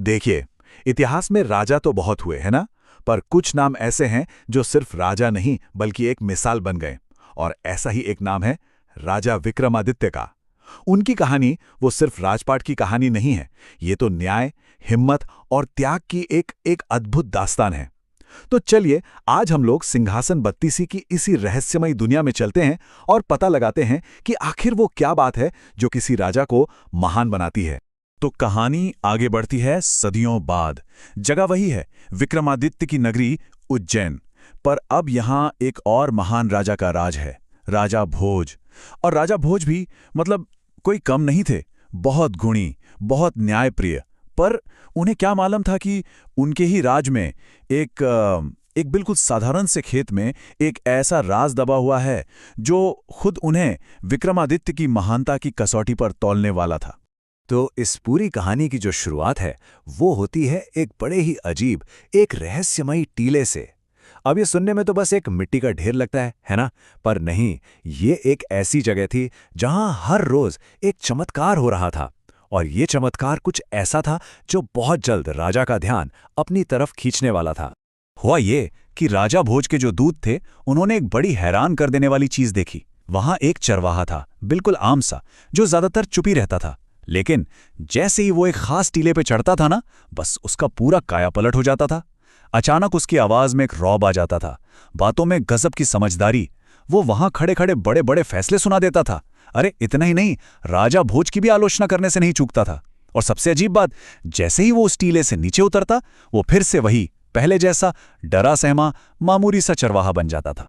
देखिए, इतिहास में राजा तो बहुत हुए, है ना? पर कुछ नाम ऐसे हैं जो सिर्फ राजा नहीं बल्कि एक मिसाल बन गए। और ऐसा ही एक नाम है राजा विक्रमादित्य का। उनकी कहानी वो सिर्फ राजपाट की कहानी नहीं है, ये तो न्याय, हिम्मत और त्याग की एक एक अद्भुत दास्तान है। तो चलिए, आज हम लोग सिंहासन बत्तीसी की इसी रहस्यमयी दुनिया में चलते हैं और पता लगाते हैं कि आखिर वो क्या बात है जो किसी राजा को महान बनाती है। तो कहानी आगे बढ़ती है सदियों बाद। जगह वही है, विक्रमादित्य की नगरी उज्जैन। पर अब यहाँ एक और महान राजा का राज है, राजा भोज। और राजा भोज भी मतलब कोई कम नहीं थे, बहुत गुणी, बहुत न्यायप्रिय। पर उन्हें क्या मालूम था कि उनके ही राज में एक बिल्कुल साधारण से खेत में एक ऐसा राज दबा हुआ है जो खुद उन्हें विक्रमादित्य की महानता की कसौटी पर तौलने वाला था। तो इस पूरी कहानी की जो शुरुआत है वो होती है एक बड़े ही अजीब, एक रहस्यमयी टीले से। अब ये सुनने में तो बस एक मिट्टी का ढेर लगता है ना? पर नहीं, ये एक ऐसी जगह थी जहां हर रोज एक चमत्कार हो रहा था। और ये चमत्कार कुछ ऐसा था जो बहुत जल्द राजा का ध्यान अपनी तरफ खींचने वाला था। हुआ ये कि राजा भोज के जो दूत थे, उन्होंने एक बड़ी हैरान कर देने वाली चीज देखी। वहां एक चरवाहा था, बिल्कुल आम सा, जो ज्यादातर चुप ही रहता था। लेकिन जैसे ही वो एक खास टीले पे चढ़ता था ना, बस उसका पूरा कायापलट हो जाता था। अचानक उसकी आवाज में एक रौब आ जाता था, बातों में गजब की समझदारी। वो वहां खड़े खड़े बड़े बड़े फैसले सुना देता था। अरे इतना ही नहीं, राजा भोज की भी आलोचना करने से नहीं चूकता था। और सबसे अजीब बात, जैसे ही वो उस टीले से नीचे उतरता, वो फिर से वही पहले जैसा डरा सहमा मामूली सा चरवाहा बन जाता था।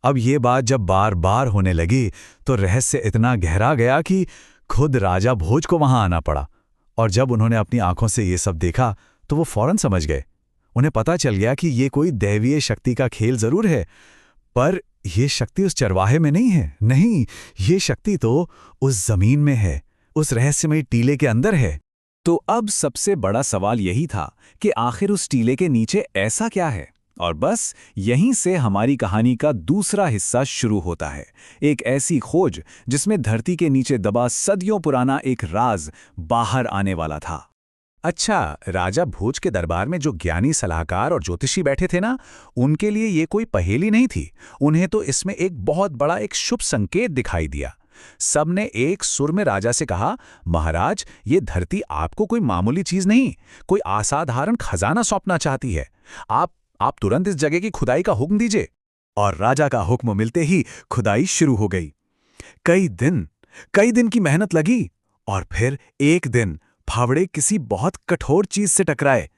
अब ये बात जब बार बार होने लगी तो रहस्य इतना गहरा गया कि खुद राजा भोज को वहां आना पड़ा। और जब उन्होंने अपनी आंखों से ये सब देखा तो वो फौरन समझ गए। उन्हें पता चल गया कि ये कोई दैवीय शक्ति का खेल जरूर है, पर यह शक्ति उस चरवाहे में नहीं है। नहीं, ये शक्ति तो उस जमीन में है, उस रहस्यमयी टीले के अंदर है। तो अब सबसे बड़ा सवाल यही था कि आखिर उस टीले के नीचे ऐसा क्या है। और बस यहीं से हमारी कहानी का दूसरा हिस्सा शुरू होता है, एक ऐसी खोज जिसमें धरती के नीचे दबा सदियों पुराना एक राज बाहर आने वाला था। अच्छा, राजा भोज के दरबार में जो ज्ञानी सलाहकार और ज्योतिषी बैठे थे ना, उनके लिए ये कोई पहेली नहीं थी। उन्हें तो इसमें एक बहुत बड़ा एक शुभ संकेत दिखाई दिया। सबने एक सुर में राजा से कहा, महाराज, ये धरती आपको कोई मामूली चीज नहीं, कोई असाधारण खजाना सौंपना चाहती है। आप तुरंत इस जगह की खुदाई का हुक्म दीजिए। और राजा का हुक्म मिलते ही खुदाई शुरू हो गई। कई दिन की मेहनत लगी। और फिर एक दिन फावड़े किसी बहुत कठोर चीज से टकराए।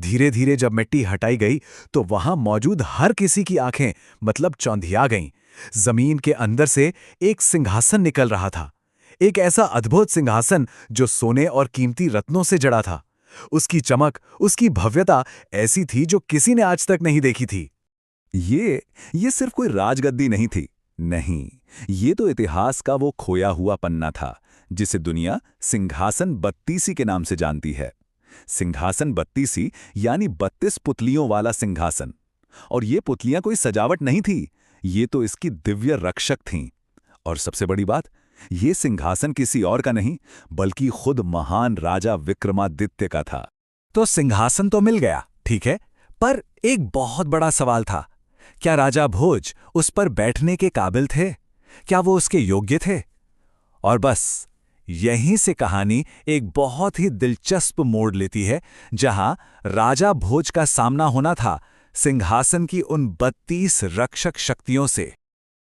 धीरे धीरे जब मिट्टी हटाई गई तो वहां मौजूद हर किसी की आंखें मतलब चौंधिया गईं। जमीन के अंदर से एक सिंहासन निकल रहा था, एक ऐसा अद्भुत सिंहासन जो सोने और कीमती रत्नों से जड़ा था। उसकी चमक, उसकी भव्यता ऐसी थी जो किसी ने आज तक नहीं देखी थी। ये सिर्फ कोई राजगद्दी नहीं थी। नहीं, ये तो इतिहास का वो खोया हुआ पन्ना था जिसे दुनिया सिंहासन बत्तीसी के नाम से जानती है। सिंहासन बत्तीसी यानी 32 पुतलियों वाला सिंहासन। और ये पुतलियां कोई सजावट नहीं थी, ये तो इसकी दिव्य रक्षक थीं। और सबसे बड़ी बात, ये सिंहासन किसी और का नहीं बल्कि खुद महान राजा विक्रमादित्य का था। तो सिंहासन तो मिल गया, ठीक है, पर एक बहुत बड़ा सवाल था। क्या राजा भोज उस पर बैठने के काबिल थे? क्या वो उसके योग्य थे? और बस यहीं से कहानी एक बहुत ही दिलचस्प मोड़ लेती है, जहां राजा भोज का सामना होना था सिंहासन की उन 32 रक्षक शक्तियों से।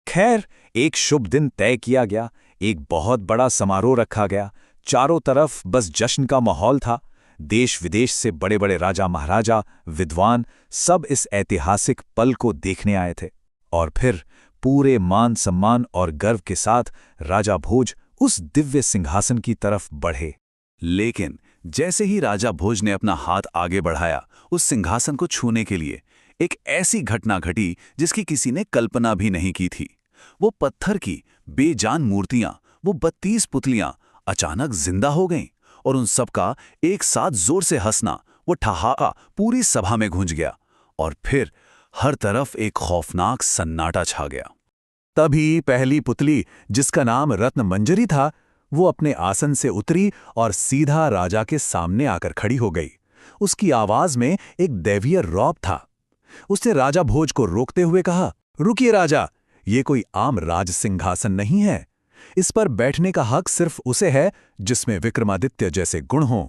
खैर, एक शुभ दिन तय किया गया, एक बहुत बड़ा समारोह रखा गया। चारों तरफ बस जश्न का माहौल था। देश विदेश से बड़े बड़े राजा महाराजा, विद्वान सब इस ऐतिहासिक पल को देखने आए थे। और फिर पूरे मान सम्मान और गर्व के साथ राजा भोज उस दिव्य सिंहासन की तरफ बढ़े। लेकिन जैसे ही राजा भोज ने अपना हाथ आगे बढ़ाया उस सिंहासन को छूने के लिए, एक ऐसी घटना घटी जिसकी किसी ने कल्पना भी नहीं की थी। वो पत्थर की बेजान मूर्तियां, वो 32 पुतलियां अचानक जिंदा हो गईं और उन सब का एक साथ जोर से हंसना, वो ठहाका पूरी सभा में गूंज गया। और फिर हर तरफ एक खौफनाक सन्नाटा छा गया। तभी पहली पुतली, जिसका नाम रत्न मंजरी था, वो अपने आसन से उतरी और सीधा राजा के सामने आकर खड़ी हो गई। उसकी आवाज में एक दैवीय रौब था। उसने राजा भोज को रोकते हुए कहा, रुकिए राजा, ये कोई आम राज सिंहासन नहीं है। इस पर बैठने का हक सिर्फ उसे है जिसमें विक्रमादित्य जैसे गुण हों।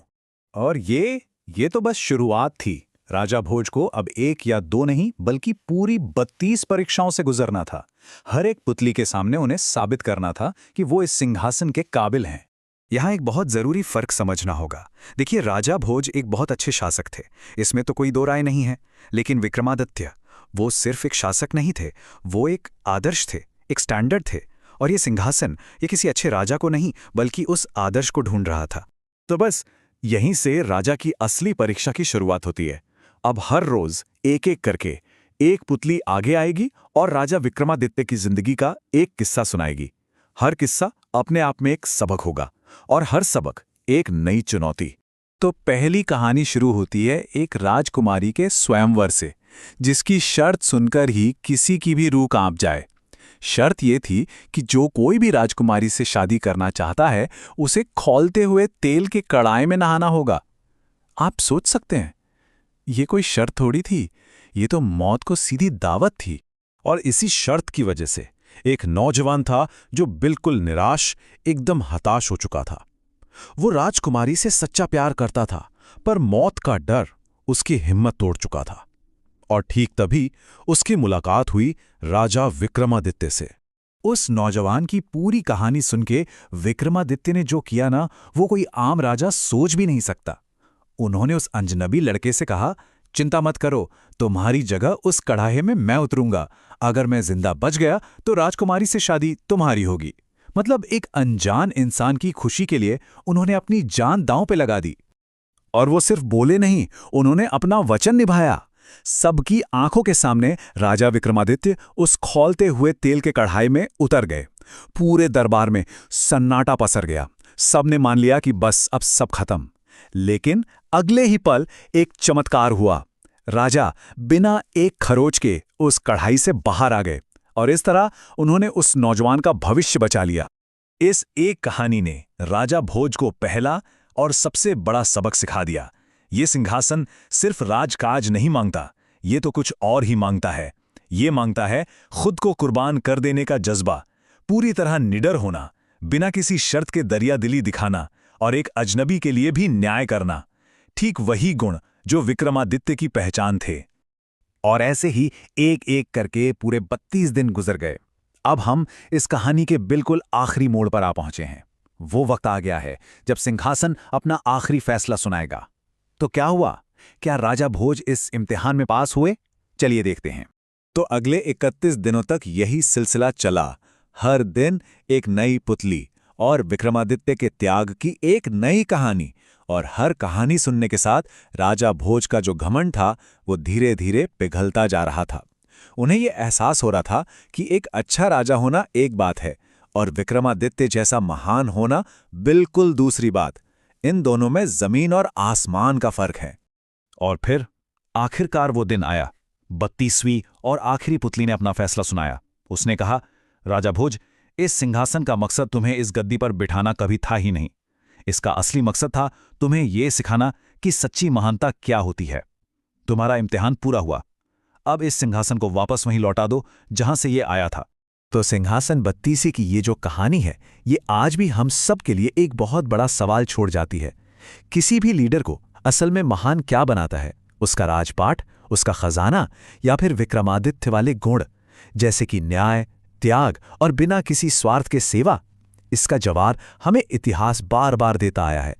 और ये तो बस शुरुआत थी। राजा भोज को अब 1 या 2 नहीं बल्कि पूरी 32 परीक्षाओं से गुजरना था। हर एक पुतली के सामने उन्हें साबित करना था कि वो इस सिंहासन के काबिल हैं। यहाँ एक बहुत जरूरी फर्क समझना होगा। देखिए, राजा भोज एक बहुत अच्छे शासक थे, इसमें तो कोई दो राय नहीं है। लेकिन विक्रमादित्य, वो सिर्फ एक शासक नहीं थे, वो एक आदर्श थे, एक स्टैंडर्ड थे। और ये सिंहासन ये किसी अच्छे राजा को नहीं बल्कि उस आदर्श को ढूंढ रहा था। तो बस यहीं से राजा की असली परीक्षा की शुरुआत होती है। अब हर रोज एक एक करके एक पुतली आगे आएगी और राजा विक्रमादित्य की जिंदगी का एक किस्सा सुनाएगी। हर किस्सा अपने आप में एक सबक होगा और हर सबक एक नई चुनौती। तो पहली कहानी शुरू होती है एक राजकुमारी के स्वयंवर से, जिसकी शर्त सुनकर ही किसी की भी रूह कांप जाए। शर्त ये थी कि जो कोई भी राजकुमारी से शादी करना चाहता है उसे खौलते हुए तेल के कड़ाई में नहाना होगा। आप सोच सकते हैं, ये कोई शर्त थोड़ी थी, ये तो मौत को सीधी दावत थी। और इसी शर्त की वजह से एक नौजवान था जो बिल्कुल निराश, एकदम हताश हो चुका था। वो राजकुमारी से सच्चा प्यार करता था, पर मौत का डर उसकी हिम्मत तोड़ चुका था। और ठीक तभी उसकी मुलाकात हुई राजा विक्रमादित्य से। उस नौजवान की पूरी कहानी सुन के विक्रमादित्य ने जो किया ना, वो कोई आम राजा सोच भी नहीं सकता। उन्होंने उस अजनबी लड़के से कहा, चिंता मत करो, तुम्हारी जगह उस कड़ाहे में मैं उतरूंगा। अगर मैं जिंदा बच गया तो राजकुमारी से शादी तुम्हारी होगी। मतलब एक अनजान इंसान की खुशी के लिए उन्होंने अपनी जान दांव पे लगा दी। और वो सिर्फ बोले नहीं, उन्होंने अपना वचन निभाया। सबकी आंखों के सामने राजा विक्रमादित्य उस खौलते हुए तेल के कढ़ाई में उतर गए। पूरे दरबार में सन्नाटा पसर गया। सबने मान लिया कि बस अब सब खत्म। लेकिन अगले ही पल एक चमत्कार हुआ। राजा बिना एक खरोच के उस कढ़ाई से बाहर आ गए और इस तरह उन्होंने उस नौजवान का भविष्य बचा लिया। इस एक कहानी ने राजा भोज को पहला और सबसे बड़ा सबक सिखा दिया। ये सिंहासन सिर्फ राजकाज नहीं मांगता, ये तो कुछ और ही मांगता है। ये मांगता है खुद को कुर्बान कर देने का जज्बा, पूरी तरह निडर होना, बिना किसी शर्त के दरियादिली दिखाना और एक अजनबी के लिए भी न्याय करना। ठीक वही गुण जो विक्रमादित्य की पहचान थे। और ऐसे ही एक एक करके पूरे 32 दिन गुजर गए। अब हम इस कहानी के बिल्कुल आखिरी मोड़ पर आ पहुंचे हैं। वो वक्त आ गया है जब सिंहासन अपना आखिरी फैसला सुनाएगा। तो क्या हुआ? क्या राजा भोज इस इम्तिहान में पास हुए? चलिए देखते हैं। तो अगले 31 दिनों तक यही सिलसिला चला। हर दिन एक नई पुतली और विक्रमादित्य के त्याग की एक नई कहानी। और हर कहानी सुनने के साथ राजा भोज का जो घमंड था वो धीरे धीरे पिघलता जा रहा था। उन्हें ये एहसास हो रहा था कि एक अच्छा राजा होना एक बात है और विक्रमादित्य जैसा महान होना बिल्कुल दूसरी बात। इन दोनों में जमीन और आसमान का फर्क है। और फिर आखिरकार वो दिन आया। 32वीं और आखिरी पुतली ने अपना फैसला सुनाया। उसने कहा, राजा भोज, इस सिंहासन का मकसद तुम्हें इस गद्दी पर बिठाना कभी था ही नहीं। इसका असली मकसद था तुम्हें यह सिखाना कि सच्ची महानता क्या होती है। तुम्हारा इम्तिहान पूरा हुआ। अब इस सिंहासन को वापस वहीं लौटा दो जहां से ये आया था। तो सिंहासन 32 की ये जो कहानी है, ये आज भी हम सब के लिए एक बहुत बड़ा सवाल छोड़ जाती है। किसी भी लीडर को असल में महान क्या बनाता है? उसका राजपाट, उसका खजाना, या फिर विक्रमादित्य वाले गुण जैसे कि न्याय, त्याग और बिना किसी स्वार्थ के सेवा? इसका जवाब हमें इतिहास बार बार देता आया है।